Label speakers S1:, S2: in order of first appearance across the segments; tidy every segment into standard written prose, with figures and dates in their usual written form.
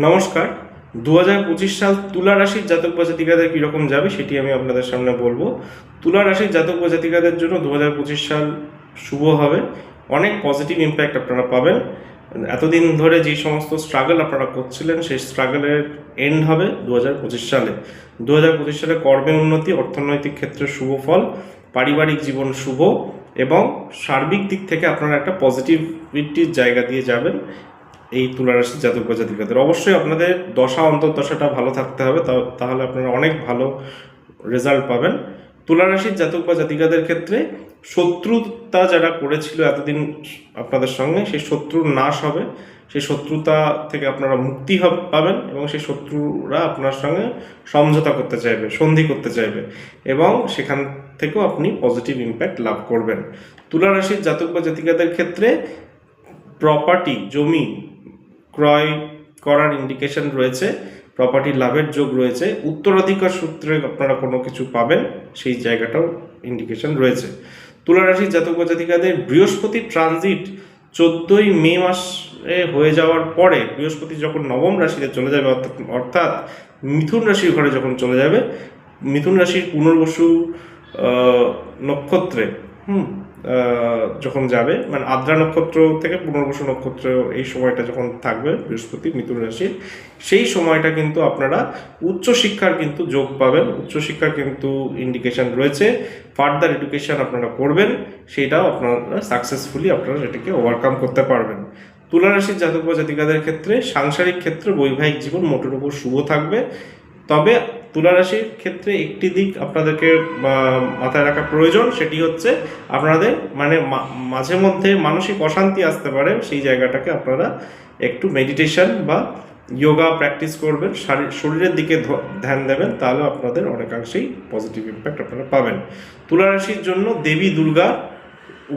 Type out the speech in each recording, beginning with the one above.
S1: নমস্কার। 2025 সাল তুলা রাশির জাতক বা জাতিকাদের কীরকম যাবে সেটি আমি আপনাদের সামনে বলবো। তুলা রাশির জাতক বা জাতিকাদের জন্য 2025 সাল শুভ হবে। অনেক পজিটিভ ইম্প্যাক্ট আপনারা পাবেন। এতদিন ধরে যে সমস্ত স্ট্রাগল আপনারা করছিলেন সেই স্ট্রাগলের এন্ড হবে 2025 সালে। 2025 সালে কর্মে উন্নতি, অর্থনৈতিক ক্ষেত্রে শুভ ফল, পারিবারিক জীবন শুভ এবং সার্বিক দিক থেকে আপনারা একটা পজিটিভিটির জায়গা দিয়ে যাবেন। এই তুলা রাশির জাতক বা জাতিকাদের অবশ্যই আপনাদের দশা অন্তর্দশাটা ভালো থাকতে হবে, তাহলে আপনারা অনেক ভালো রেজাল্ট পাবেন। তুলা রাশির জাতক বা জাতিকাদের ক্ষেত্রে শত্রুতা যারা করেছিল এতদিন আপনাদের সঙ্গে, সেই শত্রুর নাশ হবে, সেই শত্রুতা থেকে আপনারা মুক্তি পাবেন এবং সেই শত্রুরা আপনার সঙ্গে সমঝোতা করতে চাইবে, সন্ধি করতে চাইবে এবং সেখান থেকেও আপনি পজিটিভ ইম্প্যাক্ট লাভ করবেন। তুলা রাশির জাতক বা জাতিকাদের ক্ষেত্রে প্রপার্টি, জমি ক্রয় করার ইন্ডিকেশন রয়েছে, প্রপার্টি লাভের যোগ রয়েছে, উত্তরাধিকার সূত্রে আপনারা কোনো কিছু পাবেন সেই জায়গাটাও ইন্ডিকেশন রয়েছে। তুলা রাশির জাতক বা জাতিকাদের বৃহস্পতি ট্রানজিট 14ই মে মাসে হয়ে যাওয়ার পরে, বৃহস্পতি যখন নবম রাশিতে চলে যাবে অর্থাৎ মিথুন রাশির ঘরে যখন চলে যাবে, মিথুন রাশির পুনর্বসু নক্ষত্রে যখন যাবে, মানে আদ্রা নক্ষত্র থেকে পুনর্বসু নক্ষত্র, এই সময়টা যখন থাকবে বৃহস্পতি মিথুন রাশির, সেই সময়টা কিন্তু আপনারা উচ্চশিক্ষার কিন্তু যোগ পাবেন, উচ্চশিক্ষার কিন্তু ইন্ডিকেশন রয়েছে। ফার্দার এডুকেশন আপনারা করবেন, সেইটাও আপনারা সাকসেসফুলি আপনারা সেটাকে ওভারকাম করতে পারবেন। তুলা রাশির জাতক বা জাতিকাদের ক্ষেত্রে সাংসারিক ক্ষেত্রে বৈবাহিক জীবন মোটের উপর শুভ থাকবে। তবে তুলা রাশির ক্ষেত্রে একটি দিক আপনাদেরকে মাথায় রাখা প্রয়োজন, সেটি হচ্ছে আপনাদের মাঝে মধ্যে মানসিক অশান্তি আসতে পারে, সেই জায়গাটাকে আপনারা একটু মেডিটেশন বা যোগা প্র্যাকটিস করবেন, শরীরের দিকে ধ্যান দেবেন, তাহলে আপনাদের অনেকাংশেই পজিটিভ ইম্প্যাক্ট আপনারা পাবেন। তুলা রাশির জন্য দেবী দুর্গা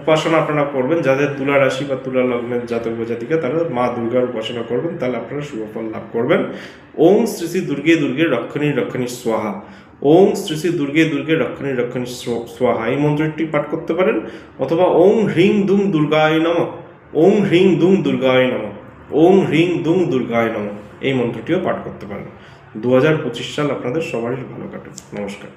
S1: উপাসনা আপনারা করবেন। যাদের তুলা রাশি বা তুলা লগ্নের জাতক বা জাতিকা, তারা মা দুর্গার উপাসনা করবেন, তাহলে আপনারা শুভফল লাভ করবেন। ওং শ্রী শ্রী দুর্গে দুর্গে রক্ষণী রক্ষণী স্বাহা, ওং শ্রী শ্রী দুর্গে দুর্গে রক্ষণী রক্ষণী স্বাহা, এই মন্ত্রটি পাঠ করতে পারেন। অথবা ওং হ্রিং দুং দুর্গায় নমঃ, ওং হ্রিং দুং দুর্গায় নমঃ, ওং হ্রিং দুং দুর্গায় নমঃ, এই মন্ত্রটিও পাঠ করতে পারেন। 2025 সাল আপনাদের সবারই ভালো কাটুক। নমস্কার।